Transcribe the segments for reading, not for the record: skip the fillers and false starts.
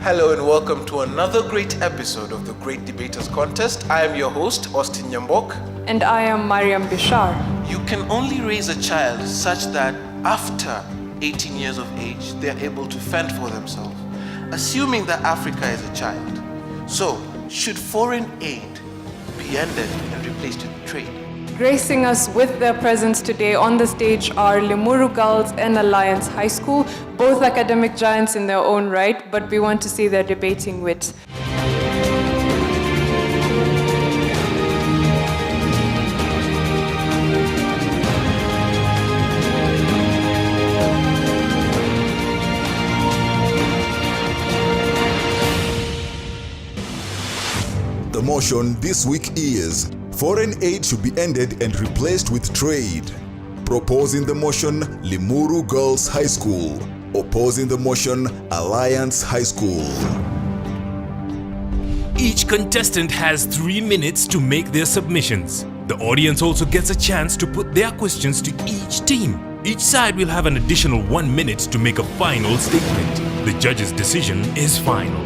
Hello and welcome to another great episode of the Great Debaters Contest. I am your host, Austin Nyambok. And I am Mariam Bishar. You can only raise a child such that after 18 years of age, they are able to fend for themselves, assuming that Africa is a child. So, should foreign aid be ended and replaced with trade? Gracing us with their presence today on the stage are Limuru Girls and Alliance High School, both academic giants in their own right, but we want to see their debating wit. The motion this week is foreign aid should be ended and replaced with trade. Proposing the motion, Limuru Girls High School. Opposing the motion, Alliance High School. Each contestant has 3 minutes to make their submissions. The audience also gets a chance to put their questions to each team. Each side will have an additional 1 minute to make a final statement. The judge's decision is final.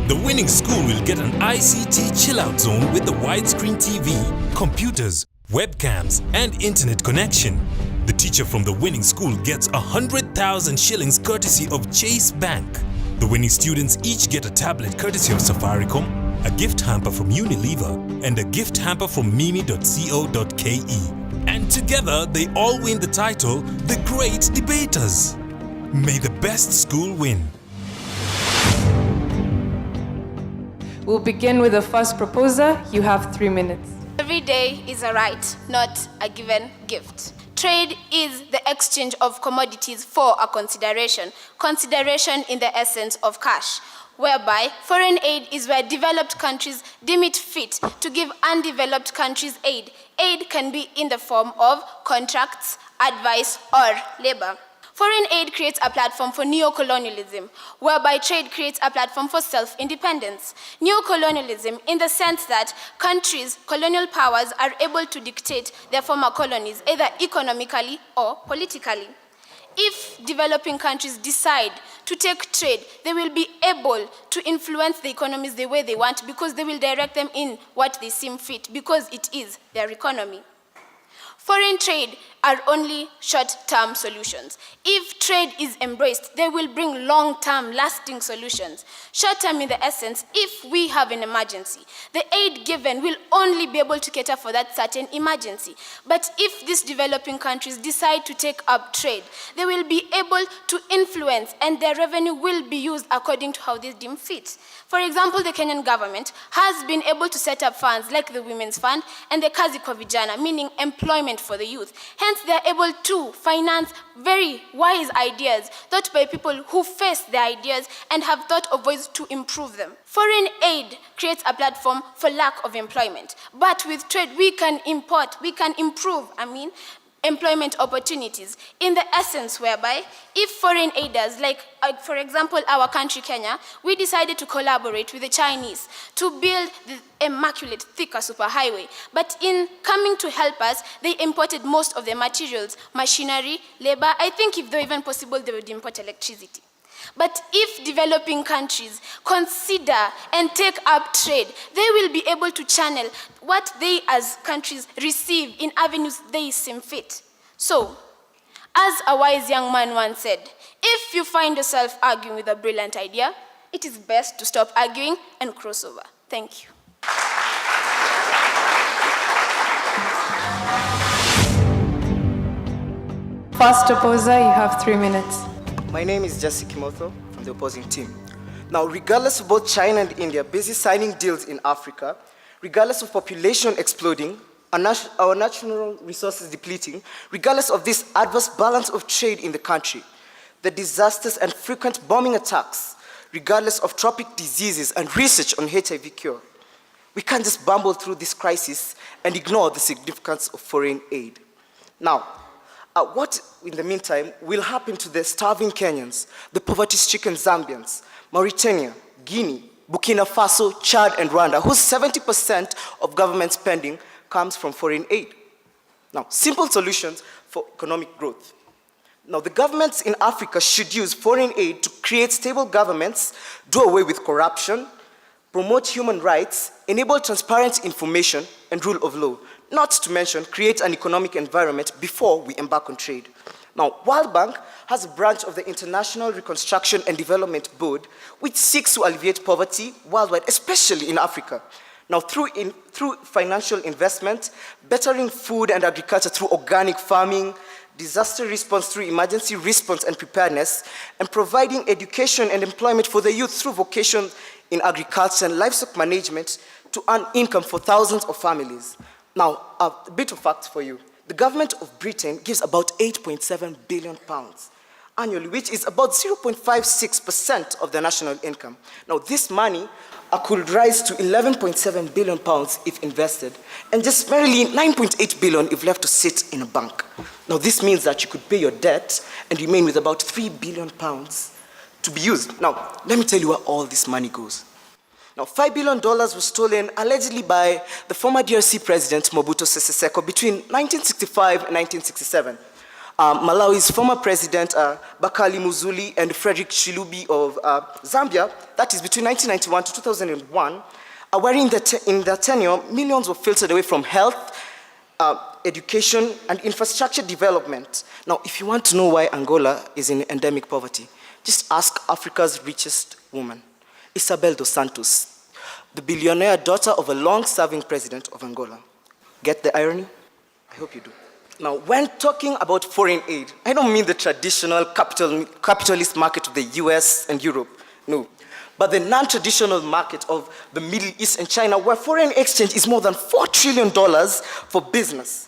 The winning school will get an ICT chill-out zone with the widescreen TV, computers, webcams, and internet connection. The teacher from the winning school gets 100,000 shillings courtesy of Chase Bank. The winning students each get a tablet courtesy of Safaricom, a gift hamper from Unilever, and a gift hamper from mimi.co.ke. And together, they all win the title, The Great Debaters. May the best school win. We'll begin with the first proposer. You have 3 minutes. Every day is a right, not a given gift. Trade is the exchange of commodities for a consideration. Consideration in the essence of cash, whereby foreign aid is where developed countries deem it fit to give undeveloped countries aid. Aid can be in the form of contracts, advice, or labor. Foreign aid creates a platform for neocolonialism, whereby trade creates a platform for self-independence. Neocolonialism in the sense that countries, colonial powers, are able to dictate their former colonies, either economically or politically. If developing countries decide to take trade, they will be able to influence the economies the way they want because they will direct them in what they seem fit because it is their economy. Foreign trade are only short-term solutions. If trade is embraced, they will bring long-term, lasting solutions. Short-term in the essence, if we have an emergency, the aid given will only be able to cater for that certain emergency. But if these developing countries decide to take up trade, they will be able to influence and their revenue will be used according to how they deem fit. For example, the Kenyan government has been able to set up funds like the Women's Fund and the Kazi kwa Vijana, meaning employment for the youth. Hence, they are able to finance very wise ideas thought by people who face their ideas and have thought of ways to improve them. Foreign aid creates a platform for lack of employment. But with trade, we can improve employment opportunities in the essence whereby if foreign aiders, like for example our country Kenya, we decided to collaborate with the Chinese to build the immaculate Thika superhighway. But in coming to help us, they imported most of the materials, machinery, labor. I think if they were even possible, they would import electricity. But if developing countries consider and take up trade, they will be able to channel what they as countries receive in avenues they seem fit. So, as a wise young man once said, if you find yourself arguing with a brilliant idea, it is best to stop arguing and cross over. Thank you. First opposer, you have 3 minutes. My name is Jesse Kimotho from the opposing team. Now, regardless of both China and India busy signing deals in Africa, regardless of population exploding, our natural resources depleting, regardless of this adverse balance of trade in the country, the disasters and frequent bombing attacks, regardless of tropic diseases and research on HIV cure, we can't just bumble through this crisis and ignore the significance of foreign aid. Now, what, in the meantime, will happen to the starving Kenyans, the poverty-stricken Zambians, Mauritania, Guinea, Burkina Faso, Chad, and Rwanda, whose 70% of government spending comes from foreign aid? Now, simple solutions for economic growth. Now, the governments in Africa should use foreign aid to create stable governments, do away with corruption, promote human rights, enable transparent information and rule of law, not to mention create an economic environment before we embark on trade. Now, World Bank has a branch of the International Reconstruction and Development Board which seeks to alleviate poverty worldwide, especially in Africa. Now, through financial investment, bettering food and agriculture through organic farming, disaster response through emergency response and preparedness, and providing education and employment for the youth through vocation in agriculture and livestock management to earn income for thousands of families. Now, a bit of facts for you. The government of Britain gives about £8.7 billion annually, which is about 0.56% of the national income. Now, this money could rise to £11.7 billion if invested, and just merely 9.8 billion if left to sit in a bank. Now, this means that you could pay your debt and remain with about £3 billion to be used. Now, let me tell you where all this money goes. Now, $5 billion was stolen allegedly by the former DRC president, Mobutu Sese Seko, between 1965 and 1967. Malawi's former president, Bakali Muzuli, and Frederick Chilubi of Zambia, that is between 1991 to 2001, wherein in their tenure, millions were filtered away from health, education, and infrastructure development. Now, if you want to know why Angola is in endemic poverty, just ask Africa's richest woman, Isabel dos Santos, the billionaire daughter of a long-serving president of Angola. Get the irony? I hope you do. Now, when talking about foreign aid, I don't mean the traditional capitalist market of the US and Europe, no, but the non-traditional market of the Middle East and China, where foreign exchange is more than $4 trillion for business.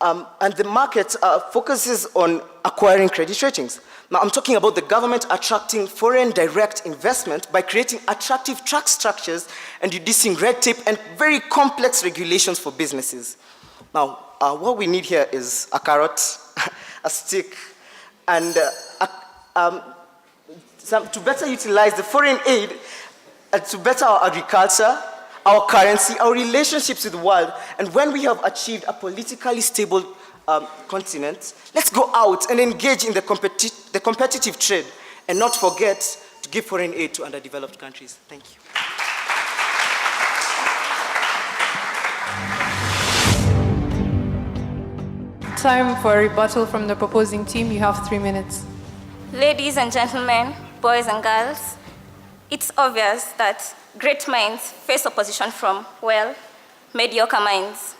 And the market focuses on acquiring credit ratings. Now, I'm talking about the government attracting foreign direct investment by creating attractive tax structures and reducing red tape and very complex regulations for businesses. Now, what we need here is a carrot, a stick, and to better utilize the foreign aid, to better our agriculture, our currency, our relationships with the world. And when we have achieved a politically stable continent, let's go out and engage in the competitive trade and not forget to give foreign aid to underdeveloped countries. Thank you. Time for a rebuttal from the proposing team. You have 3 minutes. Ladies and gentlemen, boys and girls, it's obvious that great minds face opposition from, well, mediocre minds.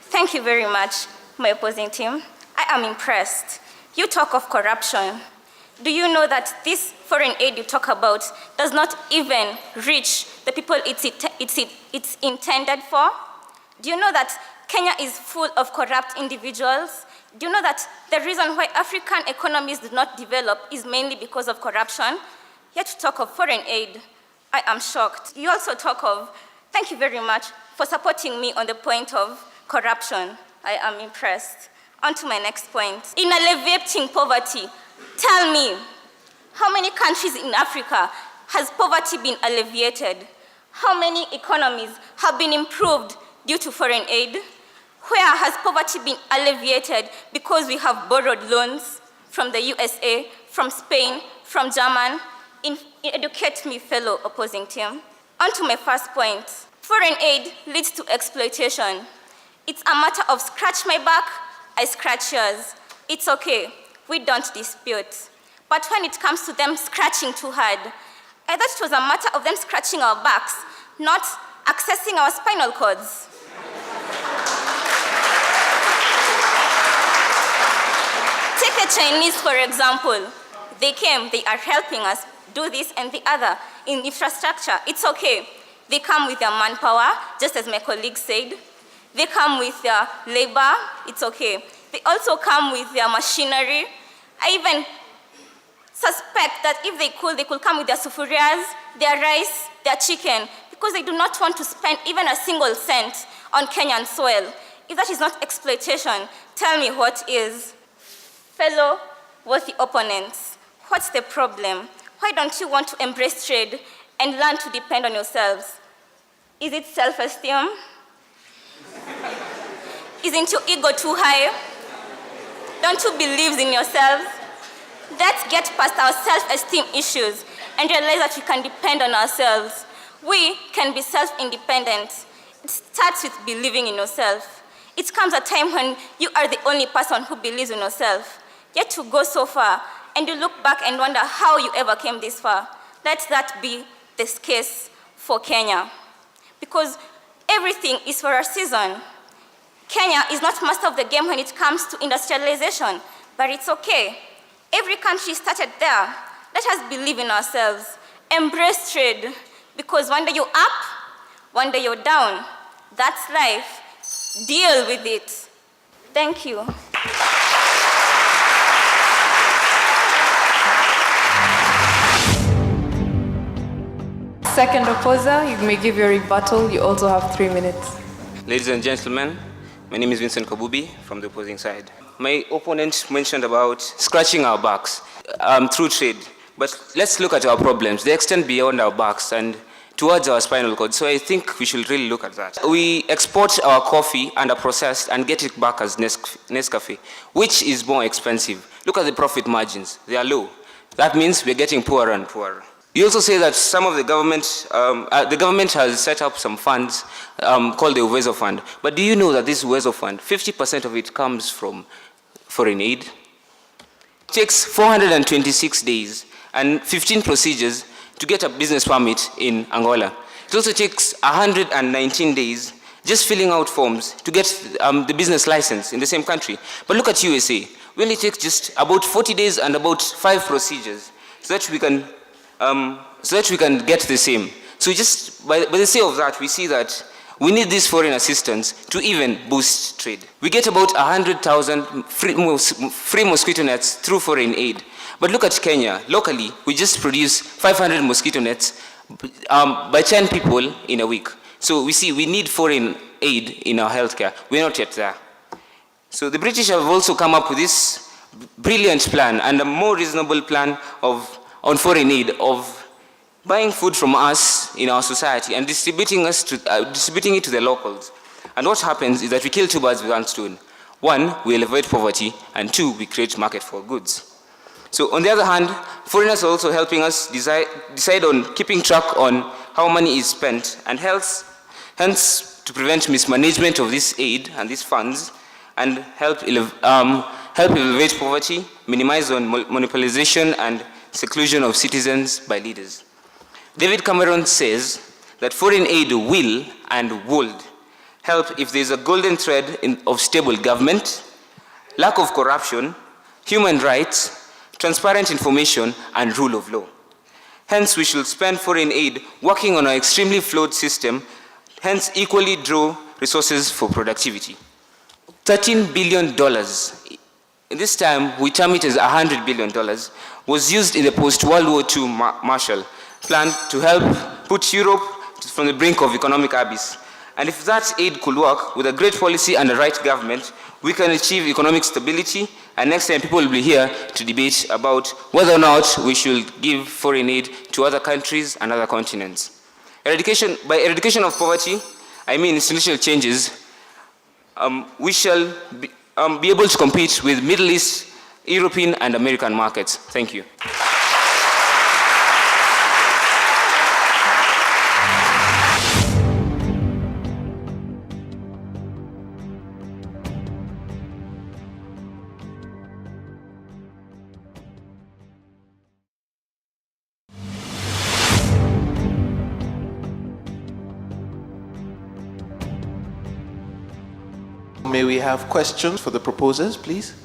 Thank you very much, my opposing team. I am impressed. You talk of corruption. Do you know that this foreign aid you talk about does not even reach the people it's intended for? Do you know that Kenya is full of corrupt individuals? Do you know that the reason why African economies do not develop is mainly because of corruption? Yet to talk of foreign aid, I am shocked. You also talk of, thank you very much for supporting me on the point of corruption. I am impressed. On to my next point. In alleviating poverty, tell me, how many countries in Africa has poverty been alleviated? How many economies have been improved due to foreign aid? Where has poverty been alleviated because we have borrowed loans from the USA, from Spain, from Germany? Educate me, fellow opposing team. On to my first point. Foreign aid leads to exploitation. It's a matter of scratch my back, I scratch yours. It's okay, we don't dispute. But when it comes to them scratching too hard, I thought it was a matter of them scratching our backs, not accessing our spinal cords. Take the Chinese, for example. They came, they are helping us do this and the other in infrastructure. It's okay. They come with their manpower, just as my colleague said. They come with their labor. It's okay. They also come with their machinery. I even suspect that if they could come with their sufurias, their rice, their chicken, because they do not want to spend even a single cent on Kenyan soil. If that is not exploitation, tell me what is. Fellow worthy opponents, what's the problem? Why don't you want to embrace trade and learn to depend on yourselves? Is it self-esteem? Isn't your ego too high? Don't you believe in yourselves? Let's get past our self-esteem issues and realize that we can depend on ourselves. We can be self-independent. It starts with believing in yourself. It comes a time when you are the only person who believes in yourself. Yet to go so far, and you look back and wonder how you ever came this far. Let that be the case for Kenya. Because everything is for a season. Kenya is not master of the game when it comes to industrialization, but it's okay. Every country started there. Let us believe in ourselves. Embrace trade, because one day you're up, one day you're down. That's life. Deal with it. Thank you. Second opposer, you may give your rebuttal. You also have 3 minutes. Ladies and gentlemen, my name is Vincent Kabubi from the opposing side. My opponent mentioned about scratching our backs through trade, but let's look at our problems. They extend beyond our backs and towards our spinal cord, so I think we should really look at that. We export our coffee under processed and get it back as Nescafe, which is more expensive. Look at the profit margins, they are low. That means we're getting poorer and poorer. You also say that some of the government has set up some funds called the Uwezo Fund. But do you know that this Uwezo Fund, 50% of it comes from foreign aid? It takes 426 days and 15 procedures to get a business permit in Angola. It also takes 119 days just filling out forms to get the business license in the same country. But look at USA. We only take just about 40 days and about 5 procedures so that we can get the same. So just by the sake of that, we see that we need this foreign assistance to even boost trade. We get about 100,000 free mosquito nets through foreign aid. But look at Kenya. Locally, we just produce 500 mosquito nets by 10 people in a week. So we see we need foreign aid in our healthcare. We're not yet there. So the British have also come up with this brilliant plan and a more reasonable plan on foreign aid of buying food from us in our society and distributing it to the locals. And what happens is that we kill 2 birds with 1 stone. 1, we elevate poverty, and 2, we create market for goods. So on the other hand, foreigners are also helping us decide on keeping track on how money is spent, and hence to prevent mismanagement of this aid and these funds, and help elevate poverty, minimize on monopolization and seclusion of citizens by leaders. David Cameron says that foreign aid will and would help if there is a golden thread of stable government, lack of corruption, human rights, transparent information, and rule of law. Hence, we should spend foreign aid working on our extremely flawed system, hence equally draw resources for productivity. $13 billion, in this time we term it as $100 billion, was used in the post-World War II Marshall Plan to help put Europe from the brink of economic abyss. And if that aid could work with a great policy and the right government, we can achieve economic stability, and next time people will be here to debate about whether or not we should give foreign aid to other countries and other continents. By eradication of poverty, I mean institutional changes. We shall be able to compete with Middle East, European, and American markets. Thank you. May we have questions for the proposers, please?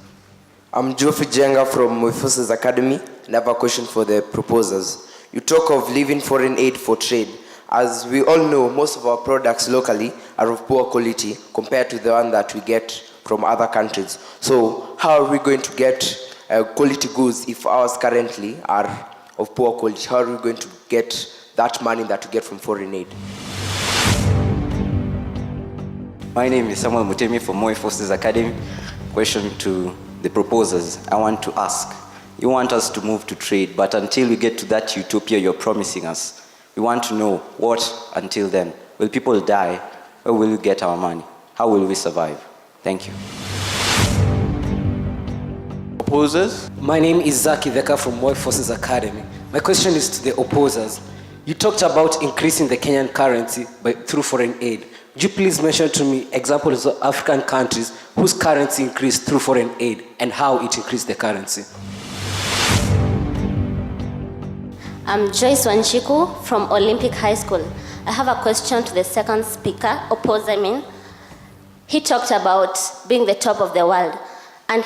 I'm Geoffrey Jenga from Forces Academy, and I have a question for the proposers. You talk of leaving foreign aid for trade. As we all know, most of our products locally are of poor quality compared to the one that we get from other countries. So how are we going to get quality goods if ours currently are of poor quality? How are we going to get that money that we get from foreign aid? My name is Samuel Mutemi from Moi Forces Academy. Question to the proposers. I want to ask, you want us to move to trade, but until we get to that utopia you're promising us, we want to know what until then. Will people die? Where will we get our money? How will we survive? Thank you. Opposers? My name is Zaki Dheka from Moi Forces Academy. My question is to the opposers. You talked about increasing the Kenyan currency through foreign aid. Would you please mention to me examples of African countries whose currency increased through foreign aid and how it increased the currency? I'm Joyce Wanchiku from Olympic High School. I have a question to the second speaker, opposer. He talked about being the top of the world. And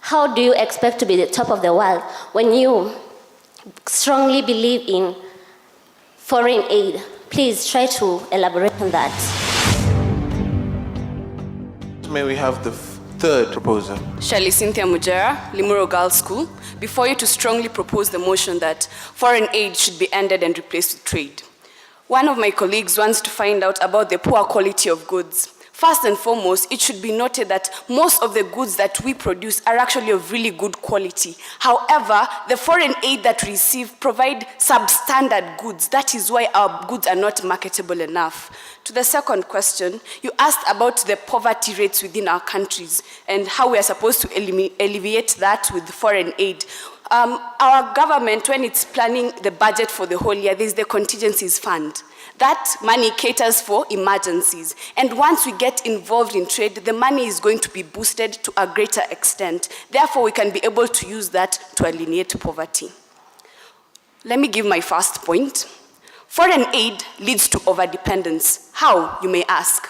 how do you expect to be the top of the world when you strongly believe in foreign aid? Please try to elaborate on that. May we have the third proposer? Shirley Cynthia Mujera, Limuru Girls School, before you to strongly propose the motion that foreign aid should be ended and replaced with trade. One of my colleagues wants to find out about the poor quality of goods. First and foremost, it should be noted that most of the goods that we produce are actually of really good quality. However, the foreign aid that we receive provide substandard goods. That is why our goods are not marketable enough. To the second question, you asked about the poverty rates within our countries and how we are supposed to alleviate that with foreign aid. Our government, when it's planning the budget for the whole year, there's the contingencies fund. That money caters for emergencies. And once we get involved in trade, the money is going to be boosted to a greater extent. Therefore, we can be able to use that to alleviate poverty. Let me give my first point. Foreign aid leads to overdependence. How, you may ask?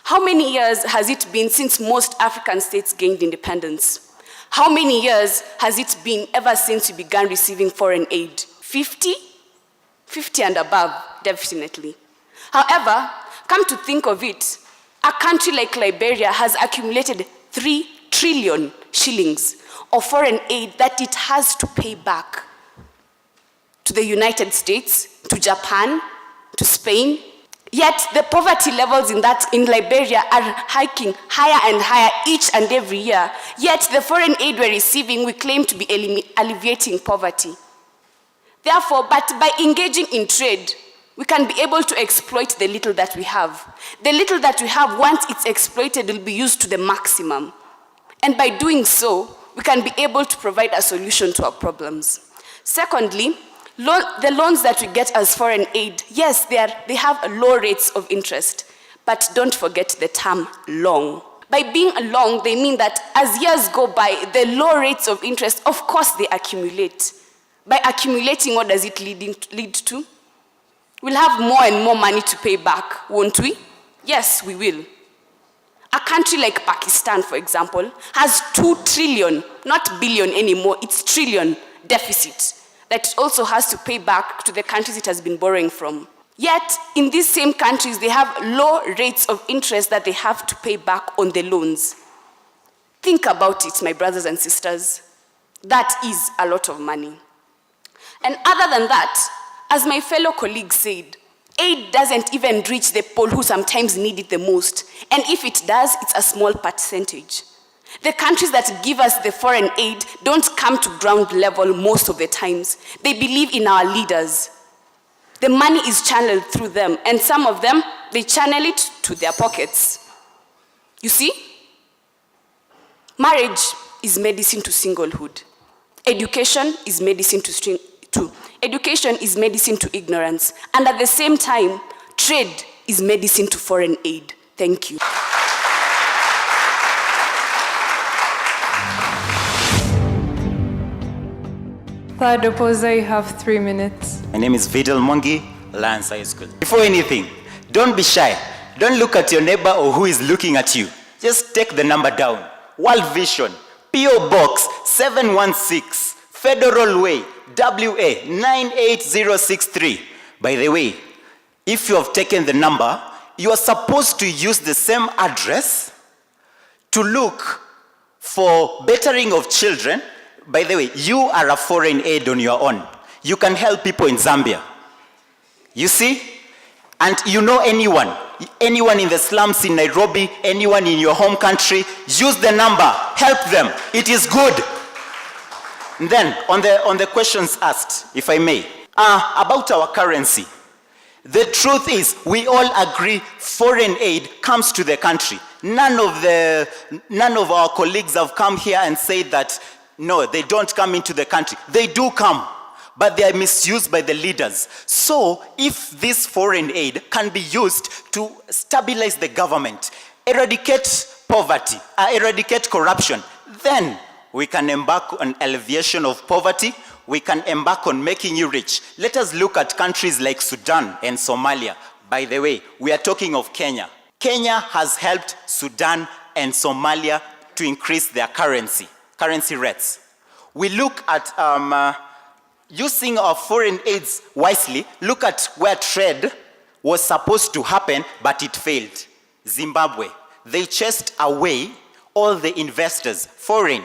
How many years has it been since most African states gained independence? How many years has it been ever since we began receiving foreign aid? 50? 50 and above, definitely. However, come to think of it, a country like Liberia has accumulated 3 trillion shillings of foreign aid that it has to pay back to the United States, to Japan, to Spain. Yet the poverty levels in Liberia are hiking higher and higher each and every year. Yet the foreign aid we're receiving, we claim to be alleviating poverty. Therefore, but by engaging in trade, we can be able to exploit the little that we have. The little that we have, once it's exploited, will be used to the maximum. And by doing so, we can be able to provide a solution to our problems. Secondly, the loans that we get as foreign aid, yes, they have low rates of interest, but don't forget the term long. By being long, they mean that as years go by, the low rates of interest, of course, they accumulate. By accumulating, what does it lead to? We'll have more and more money to pay back, won't we? Yes, we will. A country like Pakistan, for example, has 2 trillion, not billion anymore, it's trillion deficit that it also has to pay back to the countries it has been borrowing from. Yet, in these same countries, they have low rates of interest that they have to pay back on the loans. Think about it, my brothers and sisters. That is a lot of money. And other than that, as my fellow colleague said, aid doesn't even reach the poor who sometimes need it the most. And if it does, it's a small percentage. The countries that give us the foreign aid don't come to ground level most of the times. They believe in our leaders. The money is channeled through them, and some of them, they channel it to their pockets. You see? Marriage is medicine to singlehood. Education is medicine to education is medicine to ignorance. And at the same time, trade is medicine to foreign aid. Thank you. Third opposer, you have 3 minutes. My name is Vidal Mongi, Alliance High School. Before anything, don't be shy. Don't look at your neighbor or who is looking at you. Just take the number down. World Vision, P.O. Box 716, Federal Way, WA 98063. By the way, if you have taken the number, you are supposed to use the same address to look for bettering of children. By the way, you are a foreign aid on your own. You can help people in Zambia. You see? And you know anyone in the slums in Nairobi, anyone in your home country, use the number, help them. It is good. And then, on the questions asked, if I may, about our currency. The truth is, we all agree foreign aid comes to the country. None of our colleagues have come here and said that no, they don't come into the country. They do come, but they are misused by the leaders. So if this foreign aid can be used to stabilize the government, eradicate poverty, eradicate corruption, then we can embark on alleviation of poverty. We can embark on making you rich. Let us look at countries like Sudan and Somalia. By the way, we are talking of Kenya. Kenya has helped Sudan and Somalia to increase their currency rates. We look at using our foreign aids wisely. Look at where trade was supposed to happen, but it failed. Zimbabwe. They chased away all the investors, foreign.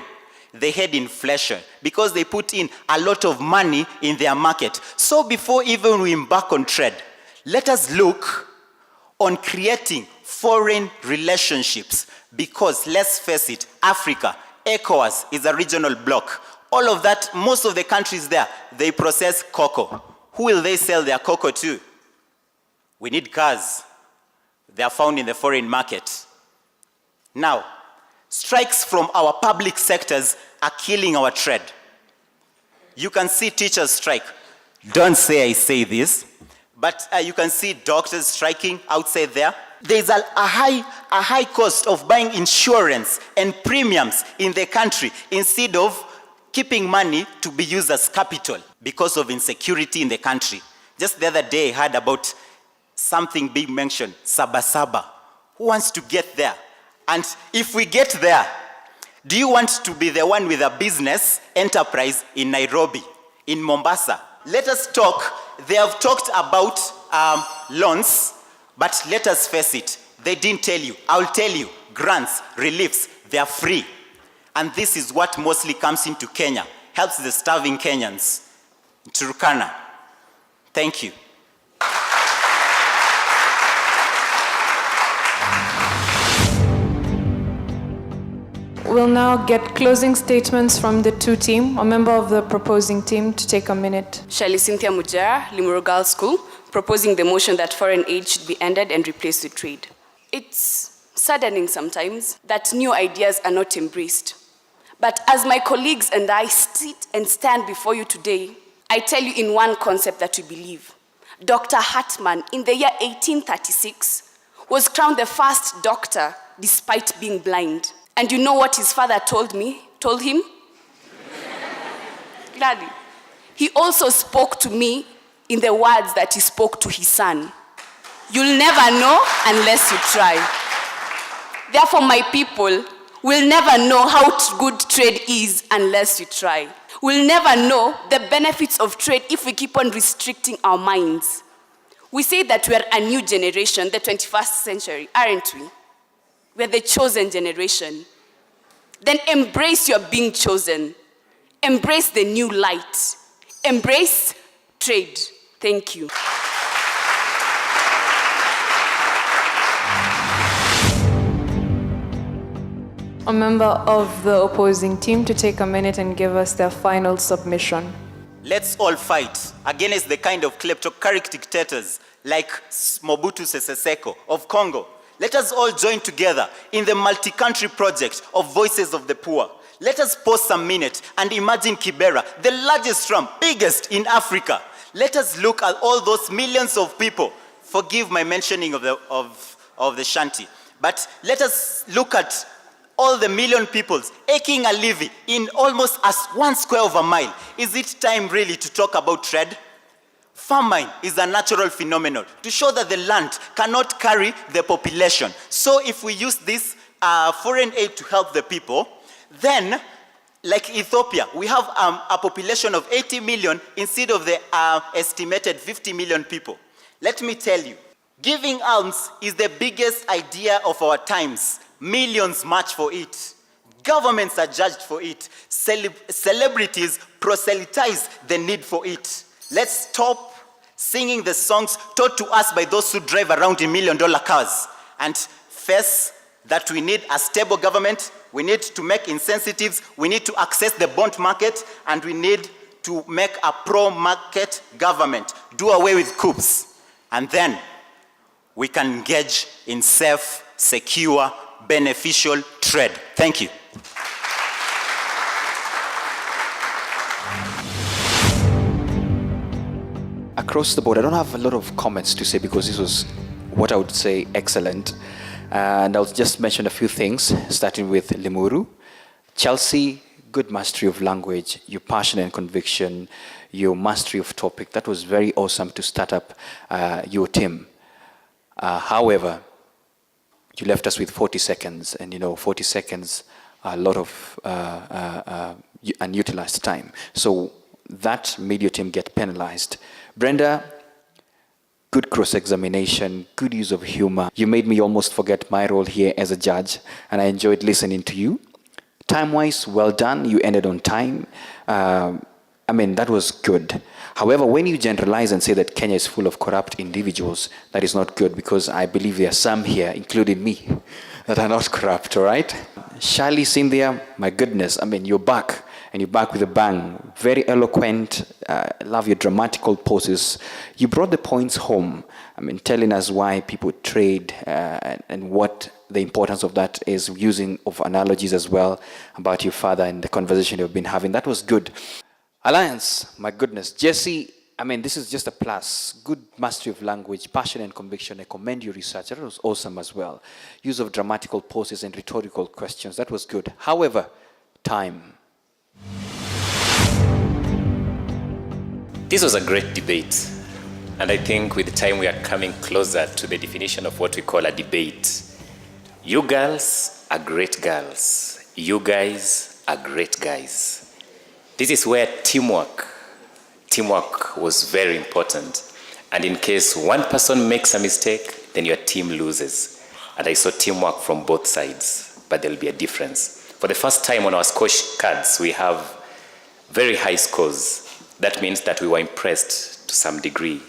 They had inflation because they put in a lot of money in their market. So before even we embark on trade, let us look on creating foreign relationships, because let's face it, Africa, ECOWAS is a regional bloc. All of that, most of the countries there, they process cocoa. Who will they sell their cocoa to? We need cars. They are found in the foreign market. Now, strikes from our public sectors are killing our trade. You can see teachers strike. Don't say I say this, but you can see doctors striking outside there. There's a high cost of buying insurance and premiums in the country instead of keeping money to be used as capital because of insecurity in the country. Just the other day, I heard about something being mentioned, Saba. Who wants to get there? And if we get there, do you want to be the one with a business enterprise in Nairobi, in Mombasa? Let us talk. They have talked about loans, but let us face it. They didn't tell you. I'll tell you. Grants, reliefs, they are free. And this is what mostly comes into Kenya, helps the starving Kenyans. Turkana. Thank you. We'll now get closing statements from the two team. A member of the proposing team to take a minute. Shirley Cynthia Mujera, Limuru Girls School, proposing the motion that foreign aid should be ended and replaced with trade. It's saddening sometimes that new ideas are not embraced. But as my colleagues and I sit and stand before you today, I tell you in one concept that we believe. Dr. Hartman, in the year 1836, was crowned the first doctor despite being blind. And you know what his father told him? Gladly. He also spoke to me in the words that he spoke to his son. You'll never know unless you try. Therefore, my people will never know how good trade is unless you try. We'll never know the benefits of trade if we keep on restricting our minds. We say that we are a new generation, the 21st century, aren't we? We're the chosen generation. Then embrace your being chosen. Embrace the new light. Embrace trade. Thank you. A member of the opposing team to take a minute and give us their final submission. Let's all fight against the kind of kleptocratic dictators like Mobutu Sese Seko of Congo. Let us all join together in the multi-country project of Voices of the Poor. Let us pause some minutes and imagine Kibera, the largest slum, biggest in Africa. Let us look at all those millions of people. Forgive my mentioning of the shanty. But let us look at all the million people aching a living in almost as 1 square of a mile. Is it time really to talk about trade? Famine is a natural phenomenon to show that the land cannot carry the population. So if we use this foreign aid to help the people, then, like Ethiopia, we have a population of 80 million instead of the estimated 50 million people. Let me tell you, giving alms is the biggest idea of our times. Millions march for it. Governments are judged for it. Celebrities proselytize the need for it. Let's stop singing the songs taught to us by those who drive around in $1 million cars and face that we need a stable government, we need to make incentives, we need to access the bond market, and we need to make a pro-market government, do away with coups, and then we can engage in safe, secure, beneficial trade. Thank you. across the board, I don't have a lot of comments to say because this was what I would say excellent. And I'll just mention a few things, starting with Limuru. Chelsea, good mastery of language, your passion and conviction, your mastery of topic. That was very awesome to start up your team. However, you left us with 40 seconds, and 40 seconds are a lot of unutilized time. So that made your team get penalized. Brenda, good cross-examination, good use of humor. You made me almost forget my role here as a judge, and I enjoyed listening to you. Time-wise, well done. You ended on time. That was good. However, when you generalize and say that Kenya is full of corrupt individuals, that is not good, because I believe there are some here, including me, that are not corrupt, all right? Shali, Cynthia, my goodness, you're back, and you're back with a bang. Very eloquent, love your dramatical poses. You brought the points home, telling us why people trade and what the importance of that is, using of analogies as well about your father and the conversation you've been having. That was good. Alliance, my goodness. Jesse, this is just a plus. Good mastery of language, passion and conviction. I commend your research. That was awesome as well. Use of dramatical pauses and rhetorical questions. That was good. However, time. This was a great debate. And I think with time we are coming closer to the definition of what we call a debate. You girls are great girls. You guys are great guys. This is where teamwork was very important. And in case one person makes a mistake, then your team loses. And I saw teamwork from both sides, but there'll be a difference. For the first time on our scorecards, we have very high scores. That means that we were impressed to some degree.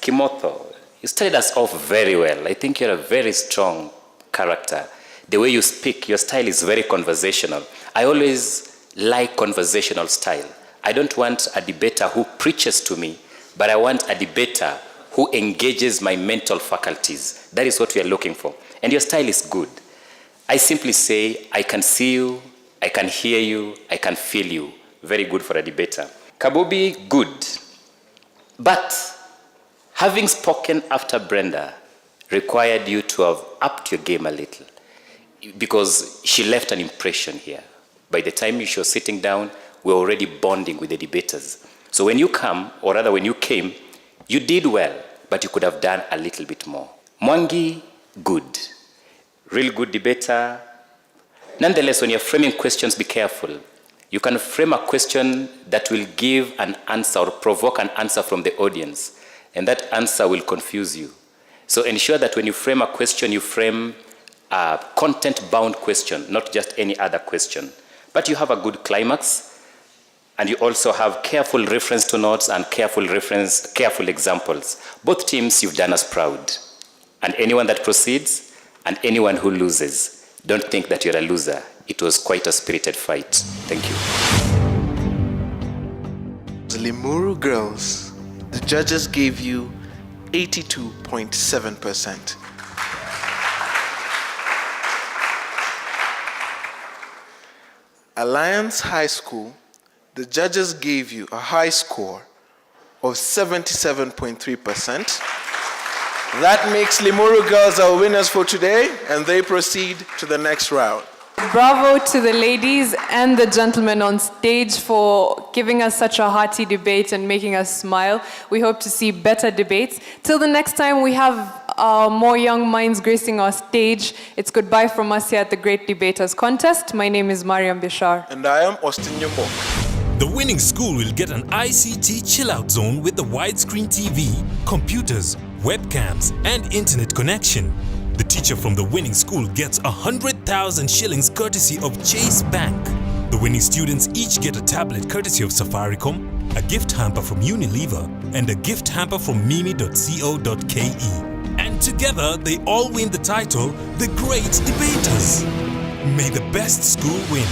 Kimotho, you started us off very well. I think you're a very strong character. The way you speak, your style is very conversational. I always like conversational style. I don't want a debater who preaches to me, but I want a debater who engages my mental faculties. That is what we are looking for. And your style is good. I simply say, I can see you, I can hear you, I can feel you. Very good for a debater. Kabubi, good. But having spoken after Brenda required you to have upped your game a little, because she left an impression here. By the time you were sitting down, we were already bonding with the debaters. So when you come, or rather when you came, you did well, but you could have done a little bit more. Mwangi, good. Real good debater. Nonetheless, when you're framing questions, be careful. You can frame a question that will give an answer or provoke an answer from the audience, and that answer will confuse you. So ensure that when you frame a question, you frame a content-bound question, not just any other question. But you have a good climax, and you also have careful reference to notes and careful examples. Both teams, you've done us proud. And anyone that proceeds and anyone who loses, don't think that you're a loser. It was quite a spirited fight. Thank you. The Limuru girls, the judges gave you 82.7%. Alliance High School, the judges gave you a high score of 77.3%. That makes Limuru girls our winners for today, and they proceed to the next round. Bravo to the ladies and the gentlemen on stage for giving us such a hearty debate and making us smile. We hope to see better debates. Till the next time we have more young minds gracing our stage, it's goodbye from us here at the Great Debaters Contest. My name is Mariam Bishar. And I am Austin Nyombo. The winning school will get an ICT chill-out zone with the widescreen TV, computers, webcams, and internet connection. The teacher from the winning school gets 100,000 shillings courtesy of Chase Bank. The winning students each get a tablet courtesy of Safaricom, a gift hamper from Unilever, and a gift hamper from mimi.co.ke. And together, they all win the title, The Great Debaters. May the best school win.